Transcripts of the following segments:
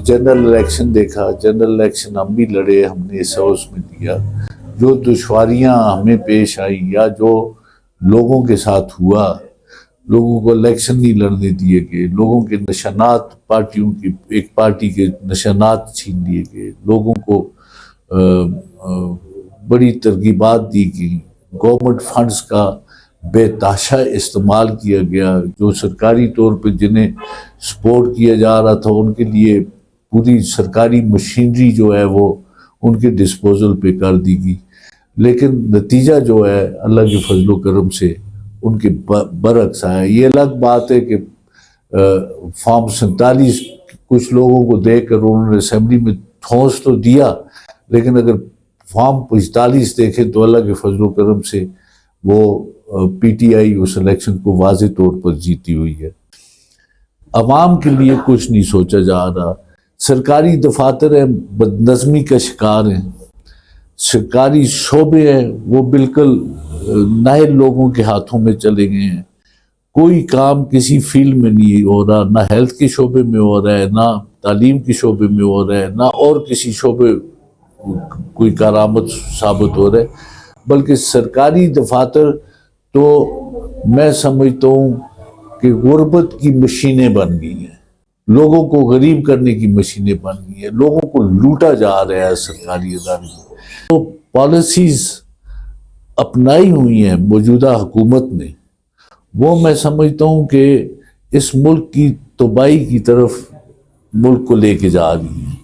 General election دیکھا، general election ہم بھی لڑے، ہم نے حصہ اس میں دیا. جو دشواریاں ہمیں پیش آئیں یا جو لوگوں کے ساتھ ہوا، لوگوں کو الیکشن نہیں لڑنے دیے گئے، لوگوں کے نشانات، پارٹیوں کی ایک پارٹی کے نشانات چھین لیے گئے، لوگوں کو بڑی ترغیبات دی گئی، گورنمنٹ فنڈز کا بے تحاشا استعمال کیا گیا، جو سرکاری طور پہ جنہیں سپورٹ کیا جا رہا تھا ان کے لیے پوری سرکاری مشینری جو ہے وہ ان کے ڈسپوزل پہ کر دی گئی. لیکن نتیجہ جو ہے اللہ کے فضل و کرم سے ان کے برعکس آیا. یہ الگ بات ہے کہ فارم 47 کچھ لوگوں کو دے کر انہوں نے اسمبلی میں ٹھونس تو دیا، لیکن اگر فارم 45 دیکھیں تو اللہ کے فضل و کرم سے وہ P T I us election کو واضح طور پر جیتی ہوئی ہے. عوام کے لیے کچھ نہیں سوچا جا رہا. سرکاری دفاتر ہیں بد نظمی کا شکار ہیں، سرکاری شعبے ہیں وہ بالکل نائب لوگوں کے ہاتھوں میں چلے گئے ہیں. کوئی کام کسی فیلڈ میں نہیں ہو رہا، نہ ہیلتھ کے شعبے میں ہو رہا ہے، نہ تعلیم کے شعبے میں ہو رہا ہے، نہ اور کسی شعبے کوئی کارآمد ثابت ہو رہا ہے. بلکہ سرکاری دفاتر تو میں سمجھتا ہوں کہ غربت کی مشینیں بن گئی ہیں، لوگوں کو غریب کرنے کی مشینیں بن گئی ہیں، لوگوں کو لوٹا جا رہا ہے سرکاری ادارے. تو پالیسیز اپنائی ہوئی ہیں موجودہ حکومت نے، وہ میں سمجھتا ہوں کہ اس ملک کی تباہی کی طرف ملک کو لے کے جا رہی ہیں.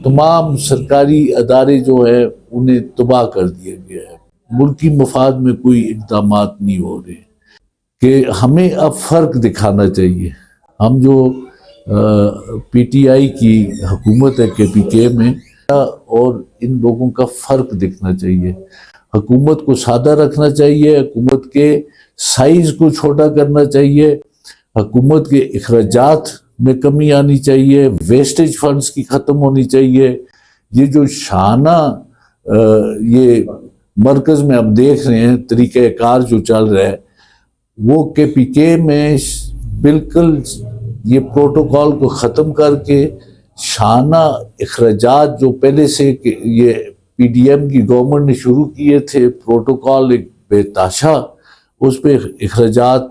تمام سرکاری ادارے جو ہے انہیں تباہ کر دیا گیا ہے، ملکی مفاد میں کوئی اقدامات نہیں ہو رہے. کہ ہمیں اب فرق دکھانا چاہیے. ہم جو پی ٹی آئی کی حکومت ہے کے پی کے میں، اور ان لوگوں کا فرق دکھنا چاہیے. حکومت کو سادہ رکھنا چاہیے، حکومت کے سائز کو چھوٹا کرنا چاہیے، حکومت کے اخراجات میں کمی آنی چاہیے، ویسٹیج فنڈز کی ختم ہونی چاہیے. یہ جو شانہ یہ مرکز میں ہم دیکھ رہے ہیں طریقہ کار جو چل رہا ہے، وہ کے پی کے میں بالکل یہ پروٹوکول کو ختم کر کے شانہ اخراجات جو پہلے سے یہ پی ڈی ایم کی گورنمنٹ نے شروع کیے تھے، پروٹوکول ایک بے تحاشا اس پہ اخراجات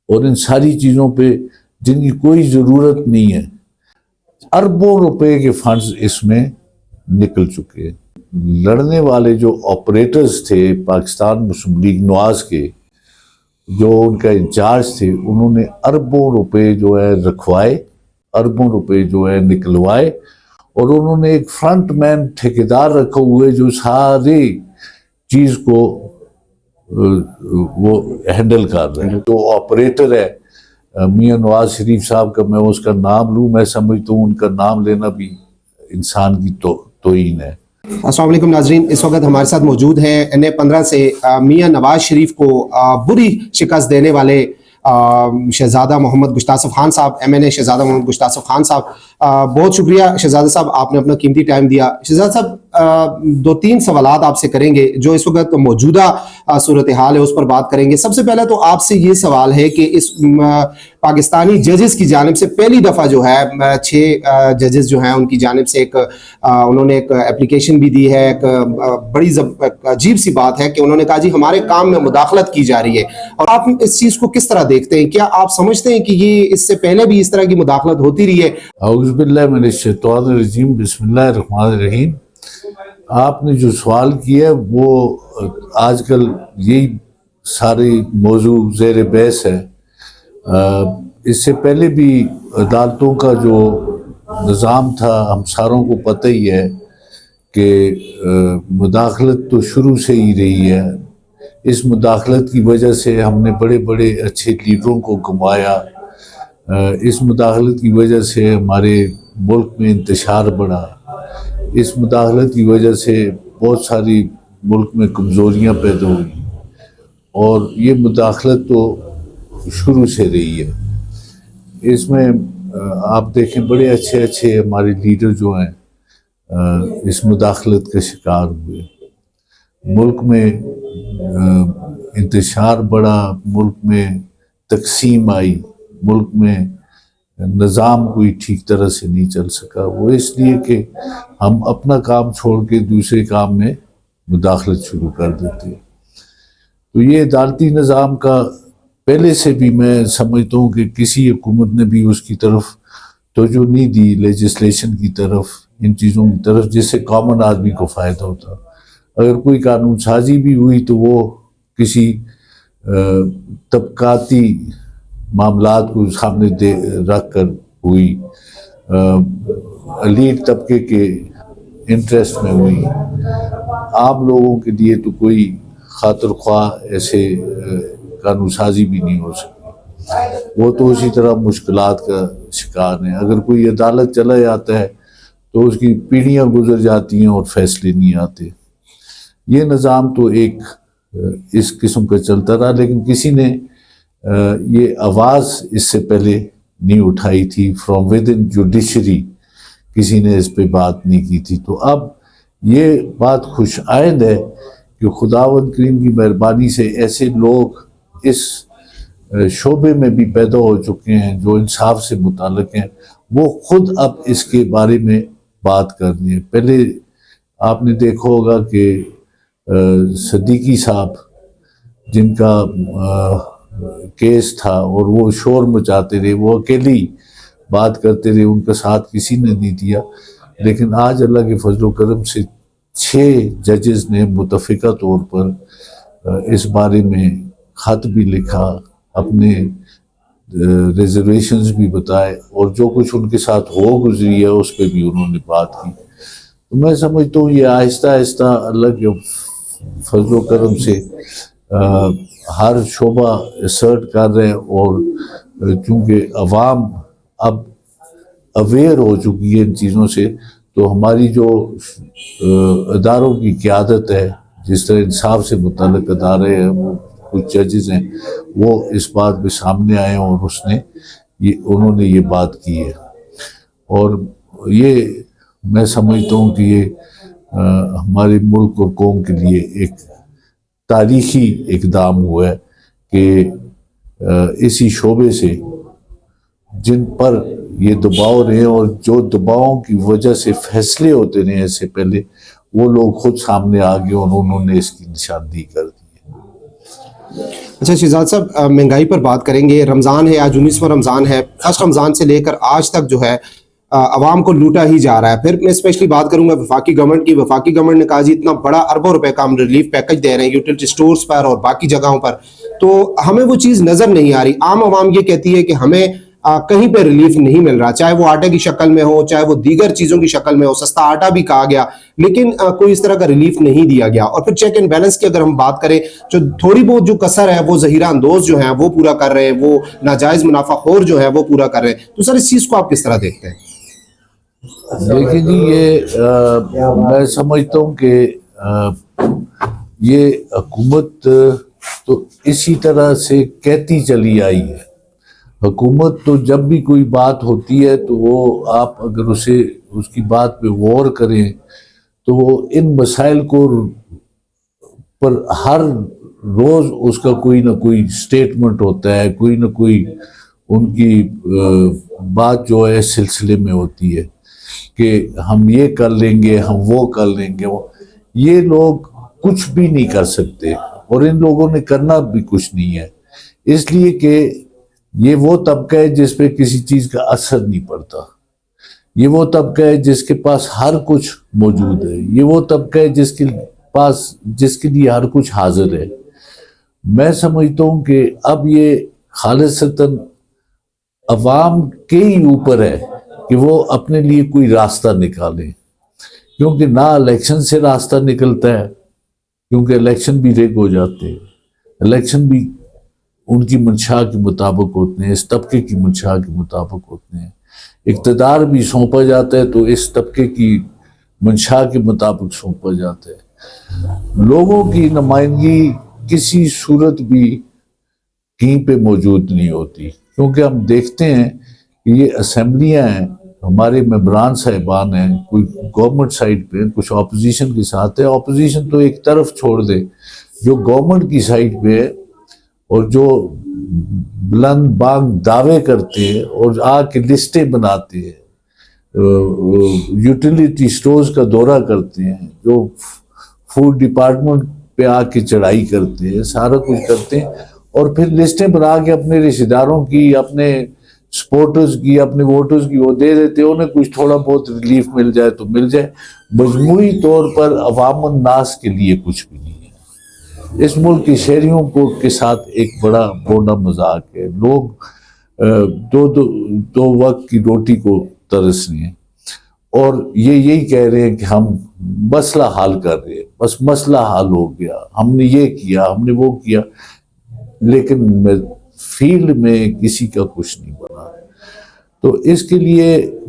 اور ان ساری چیزوں پہ جن کی کوئی ضرورت نہیں ہے. اربوں روپے کے فنڈز اس میں نکل چکے ہیں. لڑنے والے جو آپریٹرز تھے پاکستان مسلم لیگ نواز کے، جو ان کا انچارج تھے، انہوں نے اربوں روپے جو ہے رکھوائے، اربوں روپے جو ہے نکلوائے، اور انہوں نے ایک فرنٹ مین ٹھیکیدار رکھے ہوئے جو سارے چیز کو وہ ہینڈل کر رہے ہیں. جو آپریٹر ہے میاں نواز شریف صاحب کا، میں اس کا نام لوں، میں سمجھتا ہوں ان کا نام لینا بھی انسان کی توہین ہے. السلام علیکم ناظرین، اس وقت ہمارے ساتھ موجود ہیں NA-15 سے میاں نواز شریف کو بری شکست دینے والے شہزادہ محمد گشتاسف خان صاحب، MNA شہزادہ محمد گشتاسف خان صاحب. بہت شکریہ شہزادہ صاحب، آپ نے اپنا قیمتی ٹائم دیا. شہزادہ صاحب 2-3 سوالات آپ سے کریں گے جو اس وقت موجودہ صورتحال ہے اس پر بات کریں گے. سب سے پہلے تو آپ سے یہ سوال ہے کہ اس پاکستانی ججز کی جانب سے پہلی دفعہ جو ہے 6 ججز جو ہیں ان کی جانب سے انہوں نے ایک اپلیکیشن بھی دی ہے. ایک بڑی عجیب سی بات ہے کہ انہوں نے کہا جی ہمارے کام میں مداخلت کی جا رہی ہے. اور آپ اس چیز کو کس طرح دیکھتے ہیں؟ کیا آپ سمجھتے ہیں کہ یہ اس سے پہلے بھی اس طرح کی مداخلت ہوتی رہی ہے؟ اعوذ باللہ من الشیطان الرجیم، بسم اللہ الرحمن الرحیم. آپ نے جو سوال کیا وہ آج کل یہی سارے موضوع زیر بحث ہے. اس سے پہلے بھی عدالتوں کا جو نظام تھا ہم ساروں کو پتہ ہی ہے کہ مداخلت تو شروع سے ہی رہی ہے. اس مداخلت کی وجہ سے ہم نے بڑے بڑے اچھے لیڈروں کو گنوایا. اس مداخلت کی وجہ سے ہمارے ملک میں انتشار بڑھا. اس مداخلت کی وجہ سے بہت ساری ملک میں کمزوریاں پیدا ہوئی، اور یہ مداخلت تو شروع سے رہی ہے. اس میں آپ دیکھیں بڑے اچھے اچھے ہمارے لیڈر جو ہیں اس مداخلت کا شکار ہوئے. ملک میں انتشار بڑھا، ملک میں تقسیم آئی، ملک میں نظام کوئی ٹھیک طرح سے نہیں چل سکا، وہ اس لیے کہ ہم اپنا کام چھوڑ کے دوسرے کام میں مداخلت شروع کر دیتے ہیں۔ تو یہ عدالتی نظام کا پہلے سے بھی میں سمجھتا ہوں کہ کسی حکومت نے بھی اس کی طرف توجہ نہیں دی، لیجسلیشن کی طرف، ان چیزوں کی طرف جس سے کامن آدمی کو فائدہ ہوتا۔ اگر کوئی قانون سازی بھی ہوئی تو وہ کسی طبقاتی معاملات کو سامنے رکھ کر ہوئی، ایلیٹ طبقے کے انٹرسٹ میں ہوئی، عام لوگوں کے لیے تو کوئی خاطر خواہ ایسے قانون سازی بھی نہیں ہو سکتی، وہ تو اسی طرح مشکلات کا شکار ہیں۔ اگر کوئی عدالت چلا جاتا ہے تو اس کی پیڑھیاں گزر جاتی ہیں اور فیصلے نہیں آتے۔ یہ نظام تو ایک اس قسم کا چلتا رہا، لیکن کسی نے یہ آواز اس سے پہلے نہیں اٹھائی تھی، فرام ود ان جوڈیشری کسی نے اس پہ بات نہیں کی تھی۔ تو اب یہ بات خوش آئند ہے کہ خداوند کریم کی مہربانی سے ایسے لوگ اس شعبے میں بھی پیدا ہو چکے ہیں جو انصاف سے متعلق ہیں، وہ خود اب اس کے بارے میں بات کر رہے ہیں۔ پہلے آپ نے دیکھا ہوگا کہ صدیقی صاحب جن کا کیس تھا اور وہ شور مچاتے رہے، وہ اکیلی بات کرتے رہے، ان کا ساتھ کسی نے نہیں دیا، لیکن آج اللہ کے فضل و کرم سے 6 ججز نے متفقہ طور پر اس بارے میں خط بھی لکھا، اپنے ریزرویشنز بھی بتائے، اور جو کچھ ان کے ساتھ ہو گزری ہے اس پہ بھی انہوں نے بات کی۔ تو میں سمجھتا ہوں یہ آہستہ آہستہ اللہ کے فضل و کرم سے ہر شعبہ اسرٹ کر رہے ہیں، اور چونکہ عوام اب اویئر ہو چکی ہے ان چیزوں سے، تو ہماری جو اداروں کی قیادت ہے، جس طرح انصاف سے متعلق ادارے ہیں، وہ کچھ ججز ہیں، وہ اس بات پہ سامنے آئے اور انہوں نے یہ بات کی ہے۔ اور یہ میں سمجھتا ہوں کہ یہ ہمارے ملک اور قوم کے لیے ایک تاریخی اقدام ہوا ہے کہ اسی شعبے سے جن پر یہ دباؤ رہے اور جو دباؤں کی وجہ سے فیصلے ہوتے رہے اس سے پہلے، وہ لوگ خود سامنے آ گئے اور انہوں نے اس کی نشاندہی کر دی ہے۔ اچھا شہزاد صاحب، مہنگائی پر بات کریں گے۔ رمضان ہے، آج 19واں رمضان ہے۔ فرسٹ رمضان سے لے کر آج تک جو ہے عوام کو لوٹا ہی جا رہا ہے۔ پھر میں اسپیشلی بات کروں گا وفاقی گورنمنٹ کی۔ وفاقی گورنمنٹ نے کہا جی اتنا بڑا اربوں روپے کا ہم ریلیف پیکج دے رہے ہیں یوٹیلٹی سٹورز پر اور باقی جگہوں پر، تو ہمیں وہ چیز نظر نہیں آ رہی۔ عام عوام یہ کہتی ہے کہ ہمیں کہیں پہ ریلیف نہیں مل رہا، چاہے وہ آٹے کی شکل میں ہو، چاہے وہ دیگر چیزوں کی شکل میں ہو۔ سستا آٹا بھی کہا گیا، لیکن کوئی اس طرح کا ریلیف نہیں دیا گیا۔ اور پھر چیک اینڈ بیلنس کی اگر ہم بات کریں، جو تھوڑی بہت جو کسر ہے وہ ذخیرہ اندوز جو ہیں وہ پورا کر رہے ہیں، وہ ناجائز منافع خور جو ہے وہ پورا کر رہے ہیں۔ تو سر اس چیز کو آپ کس طرح دیکھتے ہیں؟ دیکھیں جی، یہ میں سمجھتا ہوں کہ یہ حکومت تو اسی طرح سے کہتی چلی آئی ہے۔ حکومت تو جب بھی کوئی بات ہوتی ہے تو وہ آپ اگر اس کی بات پہ غور کریں تو وہ ان مسائل کو پر ہر روز اس کا کوئی نہ کوئی سٹیٹمنٹ ہوتا ہے، کوئی نہ کوئی ان کی بات جو ہے سلسلے میں ہوتی ہے کہ ہم یہ کر لیں گے، ہم وہ کر لیں گے۔ یہ لوگ کچھ بھی نہیں کر سکتے اور ان لوگوں نے کرنا بھی کچھ نہیں ہے، اس لیے کہ یہ وہ طبقہ ہے جس پہ کسی چیز کا اثر نہیں پڑتا۔ یہ وہ طبقہ ہے جس کے پاس ہر کچھ موجود ہے۔ یہ وہ طبقہ ہے جس کے لیے ہر کچھ حاضر ہے۔ میں سمجھتا ہوں کہ اب یہ خالصتاً عوام کے ہی اوپر ہے کہ وہ اپنے لیے کوئی راستہ نکالیں، کیونکہ نہ الیکشن سے راستہ نکلتا ہے، کیونکہ الیکشن بھی ریگ ہو جاتے ہیں، الیکشن بھی ان کی منشا کے مطابق ہوتے ہیں، اس طبقے کی منشا کے مطابق ہوتے ہیں، اقتدار بھی سونپا جاتا ہے تو اس طبقے کی منشا کے مطابق سونپا جاتا ہے۔ لوگوں کی نمائندگی کسی صورت بھی کہیں پہ موجود نہیں ہوتی، کیونکہ ہم دیکھتے ہیں کہ یہ اسمبلیاں ہیں، ہمارے ممبران صاحبان ہیں، کوئی گورنمنٹ سائڈ پہ، کچھ اپوزیشن کے ساتھ ہے۔ اپوزیشن تو ایک طرف چھوڑ دے، جو گورنمنٹ کی سائڈ پہ ہے اور جو بلند بانگ دعوے کرتے ہیں اور آ کے لسٹیں بناتے ہیں، یوٹیلیٹی سٹورز کا دورہ کرتے ہیں، جو فوڈ ڈپارٹمنٹ پہ آ کے چڑھائی کرتے ہیں، سارا کچھ کرتے ہیں، اور پھر لسٹیں بنا کے اپنے رشتہ داروں کی، اپنے سپورٹرز کی، اپنے ووٹرز کی وہ دے دیتے ہیں، انہیں کچھ تھوڑا بہت ریلیف مل جائے تو مل جائے، مجموعی طور پر عوام الناس کے لیے کچھ بھی نہیں ہے۔ اس ملک کے شہریوں کو کے ساتھ ایک بڑا بونا مذاق ہے، لوگ دو وقت کی روٹی کو ترس رہے ہیں، اور یہی کہہ رہے ہیں کہ ہم مسئلہ حل کر رہے ہیں، بس مسئلہ حل ہو گیا، ہم نے یہ کیا، ہم نے وہ کیا، لیکن فیلڈ میں کسی کا کچھ نہیں بنا۔ تو اس کے لیے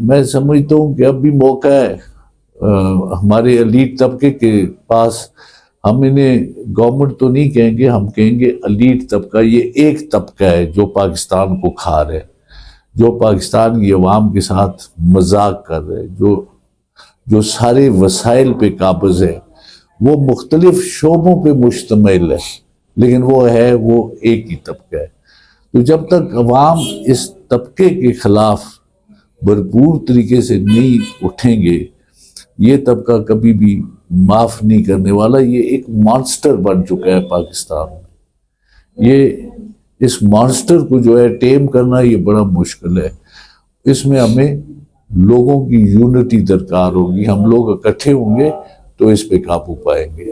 میں سمجھتا ہوں کہ اب بھی موقع ہے ہمارے ایلیٹ طبقے کے پاس۔ ہم انہیں گورنمنٹ تو نہیں کہیں گے، ہم کہیں گے ایلیٹ طبقہ، یہ ایک طبقہ ہے جو پاکستان کو کھا رہے، جو پاکستان کی عوام کے ساتھ مذاق کر رہے، جو سارے وسائل پہ قابض ہے، وہ مختلف شعبوں پہ مشتمل ہے، لیکن وہ ایک ہی طبقہ ہے۔ تو جب تک عوام اس طبقے کے خلاف بھرپور طریقے سے نہیں اٹھیں گے، یہ طبقہ کبھی بھی معاف نہیں کرنے والا۔ یہ ایک مانسٹر بن چکا ہے پاکستان میں، اس مانسٹر کو جو ہے ٹیم کرنا یہ بڑا مشکل ہے۔ اس میں ہمیں لوگوں کی یونٹی درکار ہوگی، ہم لوگ اکٹھے ہوں گے تو اس پہ قابو پائیں گے۔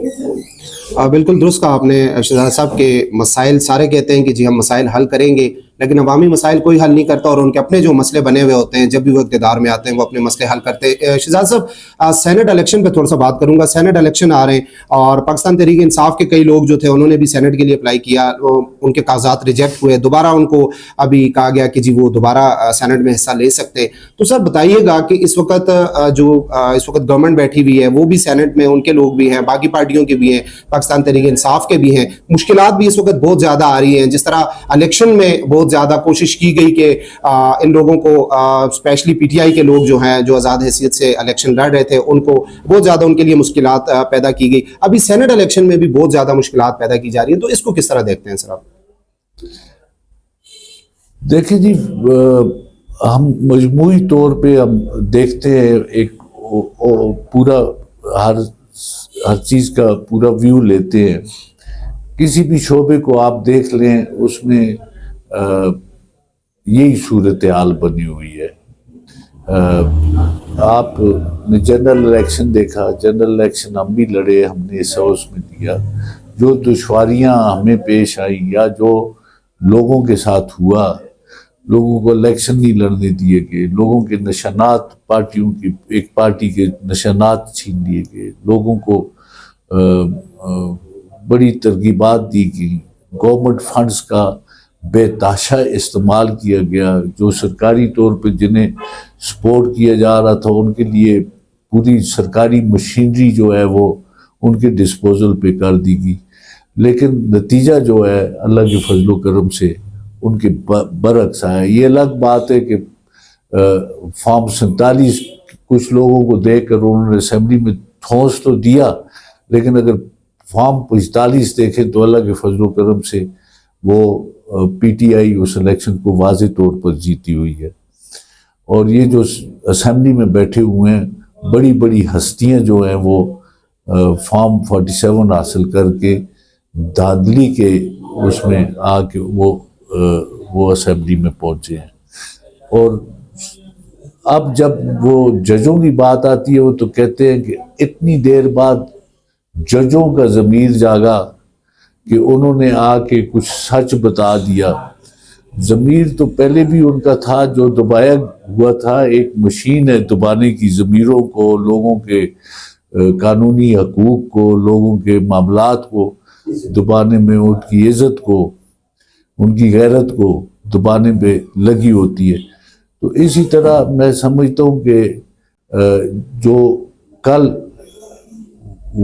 بالکل درست کہا آپ نے شہزاد صاحب کے مسائل سارے کہتے ہیں کہ جی ہم مسائل حل کریں گے، لیکن عوامی مسائل کوئی حل نہیں کرتا، اور ان کے اپنے جو مسئلے بنے ہوئے ہوتے ہیں، جب بھی وہ اقتدار میں آتے ہیں وہ اپنے مسئلے حل کرتے ہیں۔ شہزاد صاحب، سینٹ الیکشن پہ تھوڑا سا بات کروں گا۔ سینٹ الیکشن آ رہے ہیں اور پاکستان تحریک انصاف کے کئی لوگ جو تھے انہوں نے بھی سینٹ کے لیے اپلائی کیا، ان کے کاغذات ریجیکٹ ہوئے، دوبارہ ان کو ابھی کہا گیا کہ جی وہ دوبارہ سینٹ میں حصہ لے سکتے ہیں۔ تو سر بتائیے گا کہ اس وقت گورنمنٹ بیٹھی ہوئی ہے، وہ بھی سینٹ میں ان کے لوگ بھی ہیں، باقی پارٹیوں کے بھی ہیں، پاکستان تحریک انصاف کے بھی ہیں، مشکلات بھی اس وقت بہت زیادہ آ رہی ہیں۔ جس طرح الیکشن میں بہت زیادہ کوشش کی گئی کہ ان لوگوں کو اسپیشلی پی ٹی آئی کے لوگ جو ہیں، جو آزاد حیثیت سے الیکشن لڑ رہے تھے، ان کو بہت زیادہ ان کے لیے مشکلات پیدا کی گئی۔ ابھی سینٹ الیکشن میں بھی بہت زیادہ مشکلات پیدا کی جا رہی ہیں، تو اس کو کس طرح دیکھتے ہیں سر آپ؟ دیکھیں جی، ہم مجموعی طور پہ ہم دیکھتے ہیں، ایک پورا ہر چیز کا پورا ویو لیتے ہیں۔ کسی بھی شعبے کو آپ دیکھ لیں، اس میں یہی صورتحال بنی ہوئی ہے۔ آپ نے جنرل الیکشن دیکھا، جنرل الیکشن ہم بھی لڑے، ہم نے حصہ اس میں دیا، جو دشواریاں ہمیں پیش آئیں یا جو لوگوں کے ساتھ ہوا، لوگوں کو الیکشن نہیں لڑنے دیے گئے، لوگوں کے نشانات، پارٹیوں کی ایک پارٹی کے نشانات چھین لیے گئے، لوگوں کو بڑی ترغیبات دی گئی، گورنمنٹ فنڈز کا بے تحاشا استعمال کیا گیا، جو سرکاری طور پہ جنہیں سپورٹ کیا جا رہا تھا ان کے لیے پوری سرکاری مشینری جو ہے وہ ان کے ڈسپوزل پہ کر دی گئی، لیکن نتیجہ جو ہے اللہ کے فضل و کرم سے ان کے برعکس آیا۔ یہ الگ بات ہے کہ فارم 47 کچھ لوگوں کو دے کر انہوں نے اسمبلی میں ٹھونس تو دیا، لیکن اگر فارم 45 دیکھیں تو اللہ کے فضل و کرم سے وہ P T I us election کو واضح طور پر جیتی ہوئی ہے۔ اور یہ جو اسمبلی میں بیٹھے ہوئے ہیں بڑی بڑی ہستیاں جو ہیں وہ فارم 47 حاصل کر کے دھاندلی کے اس میں آ کے وہ اسمبلی میں پہنچے ہیں۔ اور اب جب وہ ججوں کی بات آتی ہے، وہ تو کہتے ہیں کہ اتنی دیر بعد ججوں کا ضمیر جاگا کہ انہوں نے آ کے کچھ سچ بتا دیا۔ ضمیر تو پہلے بھی ان کا تھا، جو دبایا ہوا تھا، ایک مشین ہے دبانے کی ضمیروں کو، لوگوں کے قانونی حقوق کو، لوگوں کے معاملات کو دبانے میں، ان کی عزت کو، ان کی غیرت کو دبانے پہ لگی ہوتی ہے۔ تو اسی طرح میں سمجھتا ہوں کہ جو کل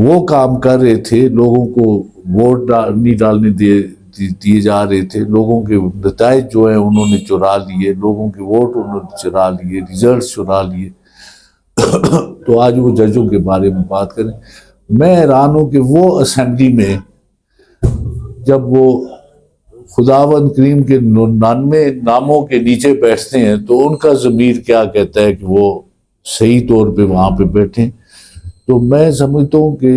وہ کام کر رہے تھے، لوگوں کو ووٹ نہیں ڈالنے دیے جا رہے تھے، لوگوں کے نتائج جو ہیں انہوں نے چرا لیے، لوگوں کے ووٹ انہوں نے چرا لیے، ریزلٹس چرا لیے، تو آج وہ ججوں کے بارے میں بات کریں۔ میں حیران ہوں کہ وہ اسمبلی میں جب وہ خداوند کریم کے 99 ناموں کے نیچے بیٹھتے ہیں تو ان کا ضمیر کیا کہتا ہے کہ وہ صحیح طور پہ وہاں پہ بیٹھیں. تو میں سمجھتا ہوں کہ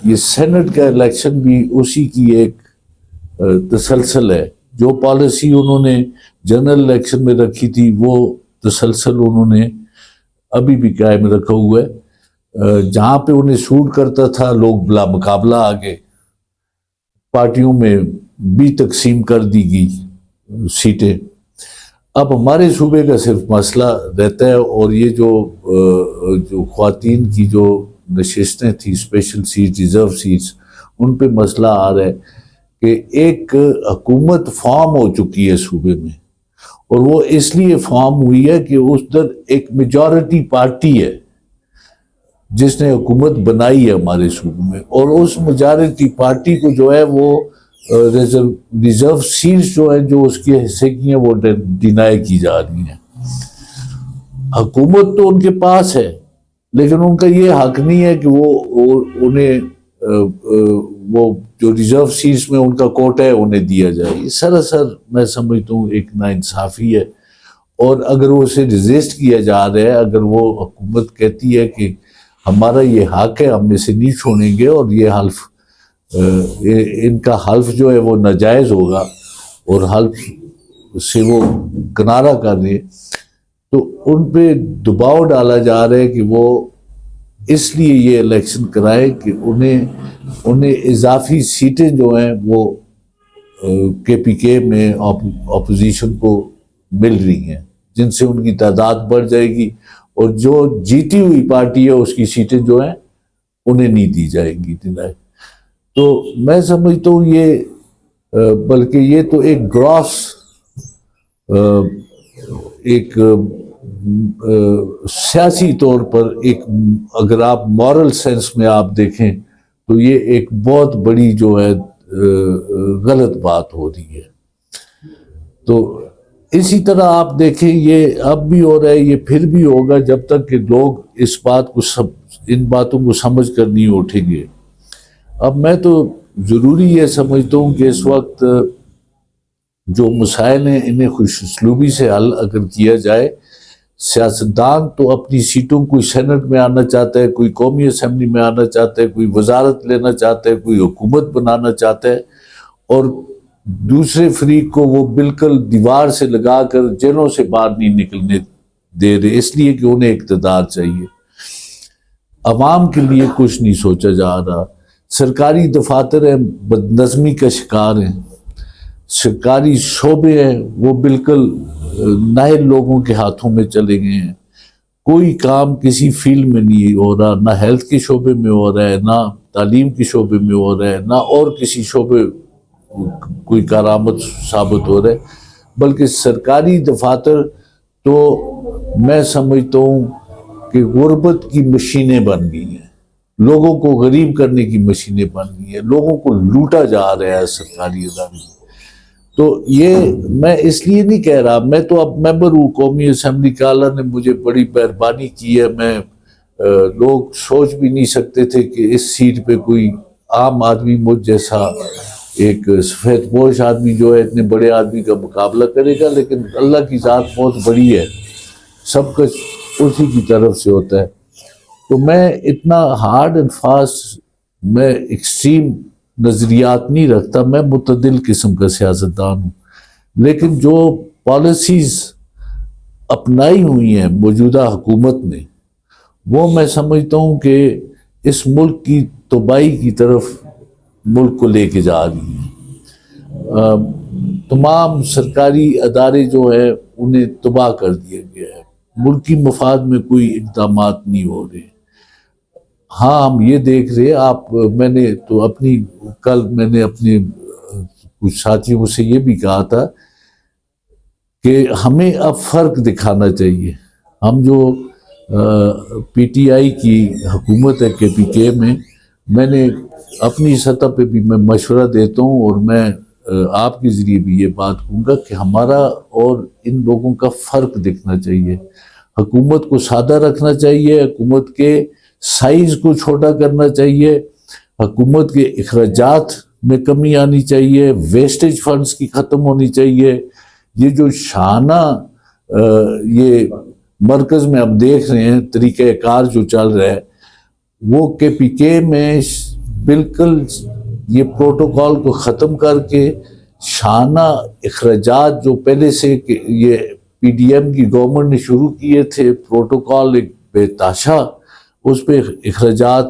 یہ سینٹ کا الیکشن بھی اسی کی ایک تسلسل ہے. جو پالیسی انہوں نے جنرل الیکشن میں رکھی تھی وہ تسلسل انہوں نے ابھی بھی قائم رکھا ہوا ہے. جہاں پہ انہیں سوٹ کرتا تھا لوگ بلا مقابلہ آگے پارٹیوں میں بھی تقسیم کر دی گئی سیٹیں. اب ہمارے صوبے کا صرف مسئلہ رہتا ہے اور یہ جو خواتین کی جو نشستیں تھیں اسپیشل سیٹ ریزرو سیٹس ان پہ مسئلہ آ رہا ہے کہ ایک حکومت فارم ہو چکی ہے صوبے میں اور وہ اس لیے فارم ہوئی ہے کہ اس در ایک میجورٹی پارٹی ہے جس نے حکومت بنائی ہے ہمارے صوبے میں اور اس میجورٹی پارٹی کو جو ہے وہ ریزرو سیٹس جو ہیں جو اس کے حصے کی ہیں وہ ڈینائی کی جا رہی ہیں. حکومت تو ان کے پاس ہے لیکن ان کا یہ حق نہیں ہے کہ وہ انہیں وہ جو ریزرو سیٹس میں ان کا کوٹا ہے انہیں دیا جائے. یہ سراسر میں سمجھتا ہوں ایک ناانصافی ہے اور اگر وہ اسے ریزسٹ کیا جا رہا ہے, اگر وہ حکومت کہتی ہے کہ ہمارا یہ حق ہے ہم اسے نہیں چھوڑیں گے اور یہ حلف ان کا حلف جو ہے وہ ناجائز ہوگا اور حلف سے وہ کنارہ کر دیں, تو ان پہ دباؤ ڈالا جا رہا ہے کہ وہ اس لیے یہ الیکشن کرائے کہ انہیں اضافی سیٹیں جو ہیں وہ کے پی کے میں اپوزیشن کو مل رہی ہیں جن سے ان کی تعداد بڑھ جائے گی اور جو جیتی ہوئی پارٹی ہے اس کی سیٹیں جو ہیں انہیں نہیں دی جائیں گی ڈینائی. تو میں سمجھتا ہوں یہ بلکہ یہ تو ایک گراس ایک سیاسی طور پر ایک اگر آپ مورل سینس میں آپ دیکھیں تو یہ ایک بہت بڑی جو ہے غلط بات ہو رہی ہے. تو اسی طرح آپ دیکھیں یہ اب بھی ہو رہا ہے, یہ پھر بھی ہوگا جب تک کہ لوگ اس بات کو ان باتوں کو سمجھ کر نہیں اٹھیں گے. اب میں تو ضروری یہ سمجھتا ہوں کہ اس وقت جو مسائل ہیں انہیں خوش اسلوبی سے حل اگر کیا جائے. سیاستدان تو اپنی سیٹوں کوئی سینٹ میں آنا چاہتا ہے, کوئی قومی اسمبلی میں آنا چاہتا ہے, کوئی وزارت لینا چاہتا ہے, کوئی حکومت بنانا چاہتا ہے اور دوسرے فریق کو وہ بالکل دیوار سے لگا کر جیلوں سے باہر نہیں نکلنے دے رہے اس لیے کہ انہیں اقتدار چاہیے. عوام کے لیے کچھ نہیں سوچا جا رہا. سرکاری دفاتر ہیں بدنظمی کا شکار ہیں, سرکاری شعبے ہیں وہ بالکل نااہل لوگوں کے ہاتھوں میں چلے گئے ہیں. کوئی کام کسی فیلڈ میں نہیں ہو رہا, نہ ہیلتھ کے شعبے میں ہو رہا ہے, نہ تعلیم کے شعبے میں ہو رہا ہے, نہ اور کسی شعبے کوئی کارآمد ثابت ہو رہا ہے. بلکہ سرکاری دفاتر تو میں سمجھتا ہوں کہ غربت کی مشینیں بن گئی ہیں, لوگوں کو غریب کرنے کی مشینیں بن گئی ہیں, لوگوں کو لوٹا جا رہا ہے سرکاری ادارے. تو یہ میں اس لیے نہیں کہہ رہا, میں تو اب ممبر ہوں قومی اسمبلی کا, اللہ نے مجھے بڑی مہربانی کی ہے. میں لوگ سوچ بھی نہیں سکتے تھے کہ اس سیٹ پہ کوئی عام آدمی مجھ جیسا ایک سفید پوش آدمی جو ہے اتنے بڑے آدمی کا مقابلہ کرے گا, لیکن اللہ کی ذات بہت بڑی ہے, سب کچھ اسی کی طرف سے ہوتا ہے. تو میں اتنا ہارڈ اینڈ فاسٹ میں ایکسٹریم نظریات نہیں رکھتا, میں متعدل قسم کا سیاستدان ہوں. لیکن جو پالیسیز اپنائی ہوئی ہیں موجودہ حکومت نے وہ میں سمجھتا ہوں کہ اس ملک کی تباہی کی طرف ملک کو لے کے جا رہی ہیں. تمام سرکاری ادارے جو ہیں انہیں تباہ کر دیا گیا ہے, ملکی مفاد میں کوئی اقدامات نہیں ہو رہے. ہاں ہم یہ دیکھ رہے میں نے تو کل میں نے اپنے کچھ ساتھیوں سے یہ بھی کہا تھا کہ ہمیں اب فرق دکھانا چاہیے. ہم جو پی ٹی آئی کی حکومت ہے کے پی کے میں نے اپنی سطح پہ بھی میں مشورہ دیتا ہوں اور میں آپ کے ذریعے بھی یہ بات کہوں گا کہ ہمارا اور ان لوگوں کا فرق دکھنا چاہیے. حکومت کو سادہ رکھنا چاہیے, حکومت کے سائز کو چھوٹا کرنا چاہیے, حکومت کے اخراجات میں کمی آنی چاہیے، ویسٹیج فنڈز کی ختم ہونی چاہیے. یہ جو شانہ یہ مرکز میں ہم دیکھ رہے ہیں طریقہ کار جو چل رہا ہے، وہ کے پی کے میں بالکل یہ پروٹوکول کو ختم کر کے شانہ اخراجات جو پہلے سے یہ پی ڈی ایم کی گورنمنٹ نے شروع کیے تھے، پروٹوکول ایک بے تحاشا، اس پہ اخراجات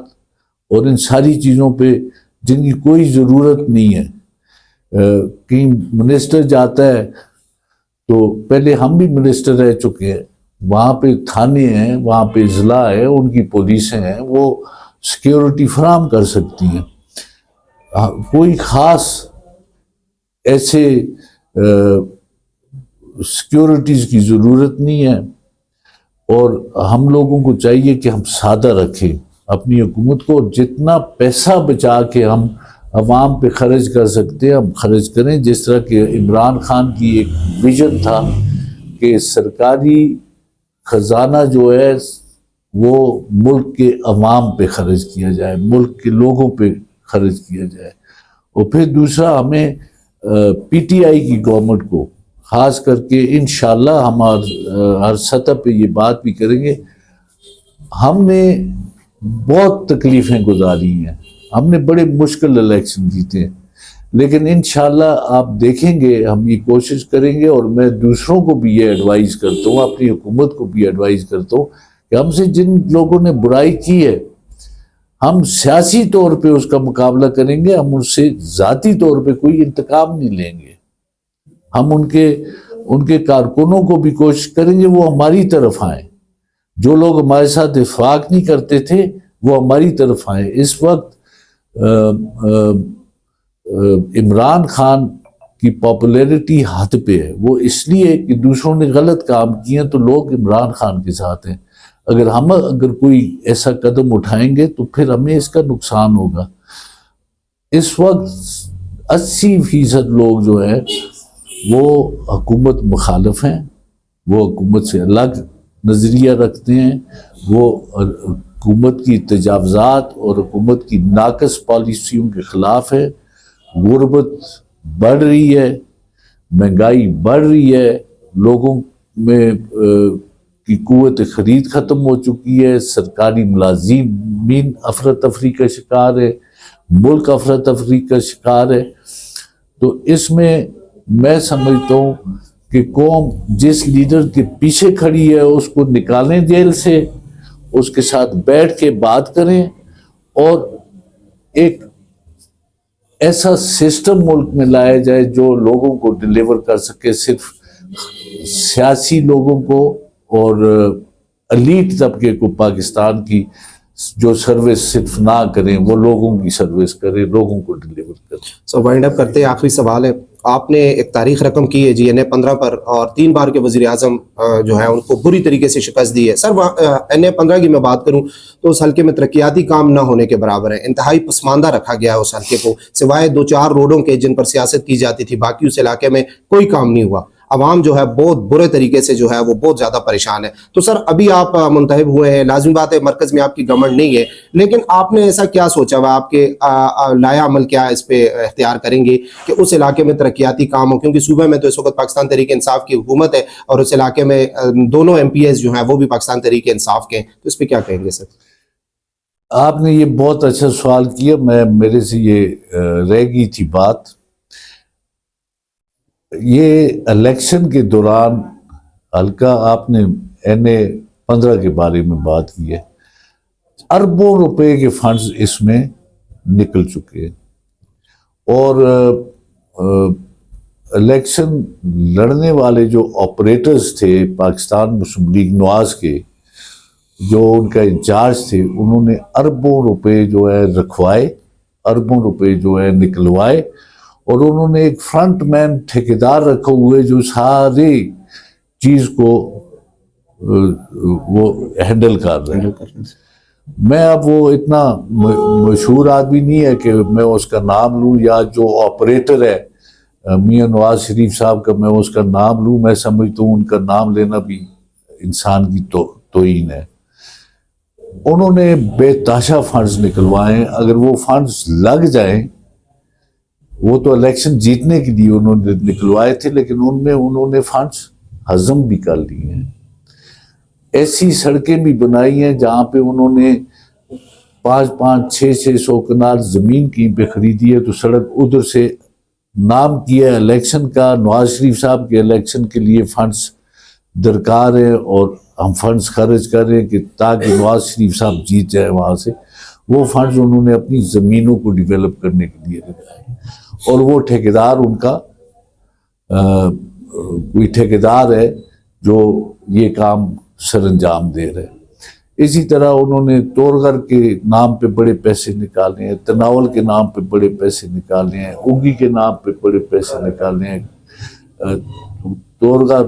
اور ان ساری چیزوں پہ جن کی کوئی ضرورت نہیں ہے. کہیں منسٹر جاتا ہے تو پہلے ہم بھی منسٹر رہ چکے ہیں، وہاں پہ تھانے ہیں، وہاں پہ اضلاع ہے، ان کی پولیسیں ہیں، وہ سیکیورٹی فراہم کر سکتی ہیں. کوئی خاص ایسے سیکیورٹیز کی ضرورت نہیں ہے. اور ہم لوگوں کو چاہیے کہ ہم سادہ رکھیں اپنی حکومت کو، جتنا پیسہ بچا کے ہم عوام پہ خرچ کر سکتے ہیں ہم خرچ کریں. جس طرح کہ عمران خان کی ایک ویژن تھا کہ سرکاری خزانہ جو ہے وہ ملک کے عوام پہ خرچ کیا جائے، ملک کے لوگوں پہ خرچ کیا جائے. اور پھر دوسرا، ہمیں پی ٹی آئی کی گورنمنٹ کو خاص کر کے انشاءاللہ ہم ہر سطح پہ یہ بات بھی کریں گے، ہم نے بہت تکلیفیں گزاری ہیں، ہم نے بڑے مشکل الیکشن جیتے ہیں، لیکن انشاءاللہ آپ دیکھیں گے ہم یہ کوشش کریں گے. اور میں دوسروں کو بھی یہ ایڈوائز کرتا ہوں، اپنی حکومت کو بھی ایڈوائز کرتا ہوں کہ ہم سے جن لوگوں نے برائی کی ہے ہم سیاسی طور پہ اس کا مقابلہ کریں گے، ہم ان سے ذاتی طور پہ کوئی انتقام نہیں لیں گے. ہم ان کے کارکنوں کو بھی کوشش کریں گے وہ ہماری طرف آئیں. جو لوگ ہمارے ساتھ اتفاق نہیں کرتے تھے وہ ہماری طرف آئیں. اس وقت عمران خان کی پاپولیرٹی حد پہ ہے، وہ اس لیے کہ دوسروں نے غلط کام کیے تو لوگ عمران خان کے ساتھ ہیں. اگر کوئی ایسا قدم اٹھائیں گے تو پھر ہمیں اس کا نقصان ہوگا. اس وقت 80% لوگ جو ہیں وہ حکومت مخالف ہیں، وہ حکومت سے الگ نظریہ رکھتے ہیں، وہ حکومت کی تجاوزات اور حکومت کی ناقص پالیسیوں کے خلاف ہے. غربت بڑھ رہی ہے، مہنگائی بڑھ رہی ہے، لوگوں میں کی قوت خرید ختم ہو چکی ہے، سرکاری ملازمین افراتفری کا شکار ہے، ملک افراتفری کا شکار ہے. تو اس میں سمجھتا ہوں کہ قوم جس لیڈر کے پیچھے کھڑی ہے اس کو نکالیں جیل سے، اس کے ساتھ بیٹھ کے بات کریں اور ایک ایسا سسٹم ملک میں لایا جائے جو لوگوں کو ڈیلیور کر سکے. صرف سیاسی لوگوں کو اور الیٹ طبقے کو پاکستان کی جو سروس صرف نہ کریں، وہ لوگوں کی سروس کریں، لوگوں کو ڈیلیور کریں. سو وائنڈ اپ کرتے ہیں، آخری سوال ہے، آپ نے ایک تاریخ رقم کی ہے جی NA-15 پر اور 3 بار کے وزیر اعظم جو ہیں ان کو بری طریقے سے شکست دی ہے. سر NA-15 کی میں بات کروں تو اس حلقے میں ترقیاتی کام نہ ہونے کے برابر ہے، انتہائی پسماندہ رکھا گیا ہے اس حلقے کو، سوائے 2-4 روڈوں کے جن پر سیاست کی جاتی تھی، باقی اس علاقے میں کوئی کام نہیں ہوا. عوام جو ہے بہت برے طریقے سے جو ہے وہ بہت زیادہ پریشان ہے. تو سر ابھی آپ منتخب ہوئے ہیں، لازمی بات ہے مرکز میں آپ کی گورنمنٹ نہیں ہے، لیکن آپ نے ایسا کیا سوچا ہوا، آپ کے لایا عمل کیا اس پہ اختیار کریں گے کہ اس علاقے میں ترقیاتی کام ہو؟ کیونکہ صوبے میں تو اس وقت پاکستان تحریک انصاف کی حکومت ہے اور اس علاقے میں دونوں MPs جو ہیں وہ بھی پاکستان تحریک انصاف کے ہیں، تو اس پہ کیا کہیں گے سر؟ آپ نے یہ بہت اچھا سوال کیا، میرے سے یہ رہ گئی تھی بات. یہ الیکشن کے دوران حلقہ آپ نے NA-15 کے بارے میں بات کی ہے، اربوں روپے کے فنڈز اس میں نکل چکے ہیں اور الیکشن لڑنے والے جو آپریٹرز تھے پاکستان مسلم لیگ نواز کے، جو ان کا انچارج تھے، انہوں نے اربوں روپے جو ہے رکھوائے، اربوں روپے جو ہے نکلوائے، اور انہوں نے ایک فرنٹ مین ٹھیکیدار رکھے ہوئے جو سارے چیز کو وہ ہینڈل کر رہے ہیں. میں اب وہ اتنا مشہور آدمی نہیں ہے کہ میں اس کا نام لوں، یا جو آپریٹر ہے میاں نواز شریف صاحب کا میں اس کا نام لوں. میں سمجھتا ہوں ان کا نام لینا بھی انسان کی توہین ہے. انہوں نے بے تحاشا فنڈز نکلوائے. اگر وہ فنڈز لگ جائیں، وہ تو الیکشن جیتنے کے لیے انہوں نے نکلوائے تھے، لیکن ان میں انہوں نے فنڈز ہضم بھی کر لیے ہیں. ایسی سڑکیں بھی بنائی ہیں جہاں پہ انہوں نے 500-600 کنال زمین کی پہ خریدی ہے، تو سڑک ادھر سے نام کیا ہے الیکشن کا، نواز شریف صاحب کے الیکشن کے لیے فنڈز درکار ہیں اور ہم فنڈز خرچ کر رہے ہیں کہ تاکہ نواز شریف صاحب جیت جائے وہاں سے. وہ فنڈز انہوں نے اپنی زمینوں کو ڈیولپ کرنے کے لیے لگائے، اور وہ ٹھیکیدار ان کا کوئی ٹھیکیدار ہے جو یہ کام سر انجام دے رہے ہیں. اسی طرح انہوں نے تورغر کے نام پہ بڑے پیسے نکالے ہیں، تناول کے نام پہ بڑے پیسے نکالے ہیں، اوگی کے نام پہ بڑے پیسے نکالے ہیں. تورغر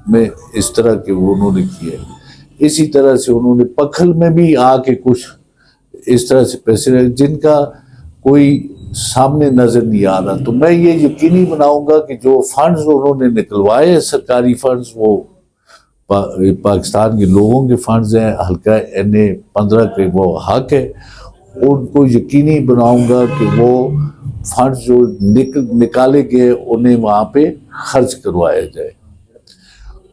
میں اس طرح کے وہ انہوں نے کیا ہے. اسی طرح سے انہوں نے پکھل میں بھی آ کے کچھ اس طرح سے پیسے رکھے جن کا کوئی سامنے نظر نہیں آ رہا. تو میں یہ یقینی بناؤں گا کہ جو فنڈز انہوں نے نکلوائے ہیں، سرکاری فنڈز، وہ پاکستان کے لوگوں کے فنڈز ہیں، حلقہ NA-15 کے وہ حق ہے. ان کو یقینی بناؤں گا کہ وہ فنڈز جو نکالے گئے انہیں وہاں پہ خرچ کروایا جائے.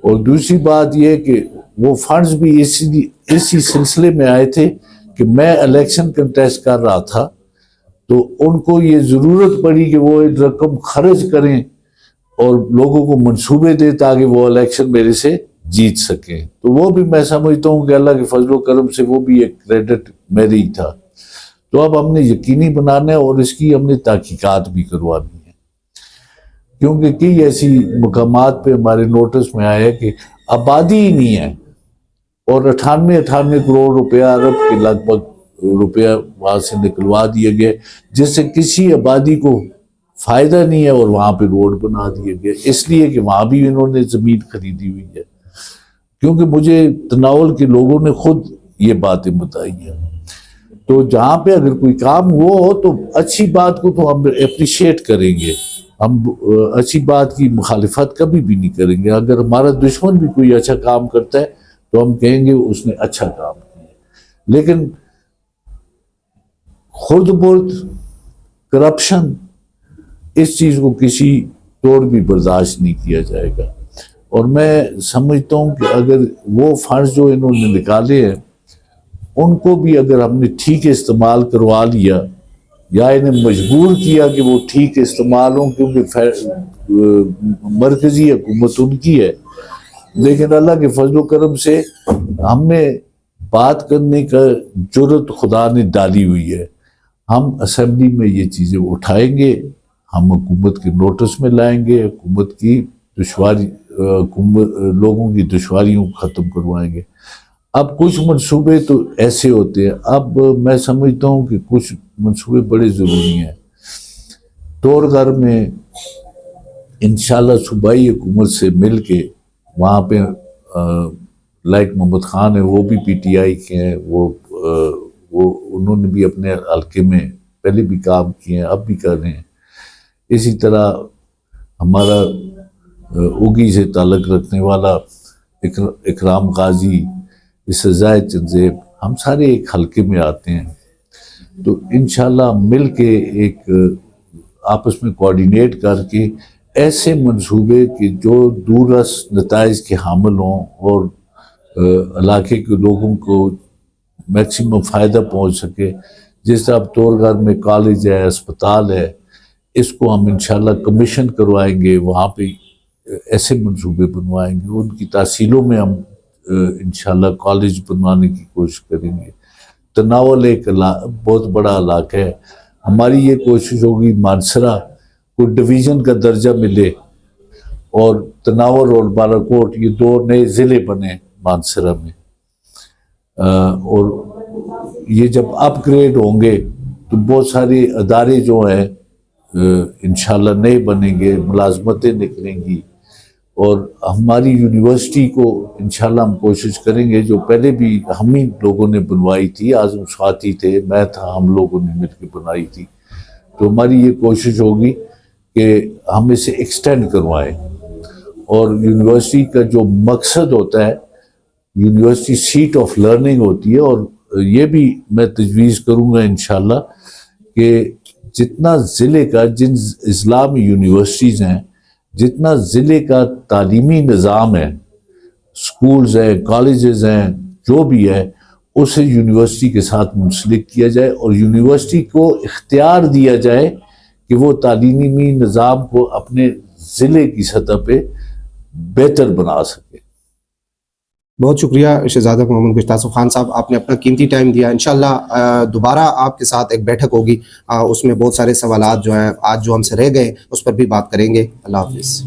اور دوسری بات یہ کہ وہ فنڈز بھی اسی سلسلے میں آئے تھے کہ میں الیکشن کنٹیسٹ کر رہا تھا، تو ان کو یہ ضرورت پڑی کہ وہ رقم خرچ کریں اور لوگوں کو منصوبے دیں تاکہ وہ الیکشن میرے سے جیت سکیں. تو وہ بھی میں سمجھتا ہوں کہ اللہ کے فضل و کرم سے وہ بھی ایک کریڈٹ میرے ہی تھا. تو اب ہم نے یقینی بنانا ہے اور اس کی ہم نے تحقیقات بھی کروانی ہے، کیونکہ کئی ایسی مقامات پہ ہمارے نوٹس میں آیا ہے کہ آبادی ہی نہیں ہے، اور 98 کروڑ روپیہ ارب کے لگ بھگ روپیہ وہاں سے نکلوا دیا گیا، جس سے کسی آبادی کو فائدہ نہیں ہے، اور وہاں پہ روڈ بنا دیا گیا اس لیے کہ وہاں بھی انہوں نے زمین خریدی ہوئی ہے. کیونکہ مجھے تناول کے لوگوں نے خود یہ باتیں بتائی ہیں. تو جہاں پہ اگر کوئی کام ہو تو اچھی بات کو تو ہم اپریشیٹ کریں گے، ہم اچھی بات کی مخالفت کبھی بھی نہیں کریں گے. اگر ہمارا دشمن بھی کوئی اچھا کام کرتا ہے تو ہم کہیں گے اس نے اچھا کام کیا. لیکن خرد برد، کرپشن، اس چیز کو کسی طور بھی برداشت نہیں کیا جائے گا. اور میں سمجھتا ہوں کہ اگر وہ فنڈز جو انہوں نے نکالے ہیں ان کو بھی اگر ہم نے ٹھیک استعمال کروا لیا یا انہیں مجبور کیا کہ وہ ٹھیک استعمال ہوں، کیونکہ مرکزی حکومت ان کی ہے، لیکن اللہ کے فضل و کرم سے ہم نے بات کرنے کا جرت خدا نے ڈالی ہوئی ہے. ہم اسمبلی میں یہ چیزیں اٹھائیں گے، ہم حکومت کے نوٹس میں لائیں گے، حکومت کی لوگوں کی دشواریوں کو ختم کروائیں گے. اب کچھ منصوبے تو ایسے ہوتے ہیں، اب میں سمجھتا ہوں کہ کچھ منصوبے بڑے ضروری ہیں. تورغر میں انشاءاللہ صوبائی حکومت سے مل کے وہاں پہ لائک محمد خان ہے، وہ بھی PTI کے ہیں، وہ انہوں نے بھی اپنے حلقے میں پہلے بھی کام کیے ہیں، اب بھی کر رہے ہیں. اسی طرح ہمارا اوگی سے تعلق رکھنے والا اکرام غازی، زاہد چنزیب، ہم سارے ایک حلقے میں آتے ہیں. تو انشاءاللہ مل کے ایک آپس میں کوارڈینیٹ کر کے ایسے منصوبے کہ جو دور رس نتائج کے حامل ہوں اور علاقے کے لوگوں کو میکسیمم فائدہ پہنچ سکے. جس طرح اب تورغر میں کالج ہے، اسپتال ہے، اس کو ہم انشاءاللہ کمیشن کروائیں گے، وہاں پہ ایسے منصوبے بنوائیں گے. ان کی تحصیلوں میں ہم انشاءاللہ کالج بنوانے کی کوشش کریں گے. تناول ایک بہت بڑا علاقہ ہے، ہماری یہ کوشش ہوگی مانسرہ کو ڈویژن کا درجہ ملے اور تناول اور بالاکوٹ یہ 2 نئے ضلع بنے مانسرہ میں. اور یہ جب اپ گریڈ ہوں گے تو بہت سارے ادارے جو ہیں انشاءاللہ نئے بنیں گے، ملازمتیں نکلیں گی. اور ہماری یونیورسٹی کو انشاءاللہ ہم کوشش کریں گے، جو پہلے بھی ہم ہی لوگوں نے بنوائی تھی، اعظم سواتی تھے، میں تھا، ہم لوگوں نے مل کے بنائی تھی. تو ہماری یہ کوشش ہوگی کہ ہم اسے ایکسٹینڈ کروائیں. اور یونیورسٹی کا جو مقصد ہوتا ہے یونیورسٹی سیٹ آف لرننگ ہوتی ہے، اور یہ بھی میں تجویز کروں گا انشاءاللہ کہ جتنا ضلع کا، جن اضلاع میں یونیورسٹیز ہیں، جتنا ضلع کا تعلیمی نظام ہے، سکولز ہیں، کالجز ہیں، جو بھی ہے، اسے یونیورسٹی کے ساتھ منسلک کیا جائے، اور یونیورسٹی کو اختیار دیا جائے کہ وہ تعلیمی نظام کو اپنے ضلع کی سطح پہ بہتر بنا سکے۔ بہت شکریہ شہزادہ محمد گشتاسف خان صاحب، آپ نے اپنا قیمتی ٹائم دیا۔ انشاءاللہ دوبارہ آپ کے ساتھ ایک بیٹھک ہوگی، اس میں بہت سارے سوالات جو ہیں آج جو ہم سے رہ گئے اس پر بھی بات کریں گے۔ اللہ حافظ۔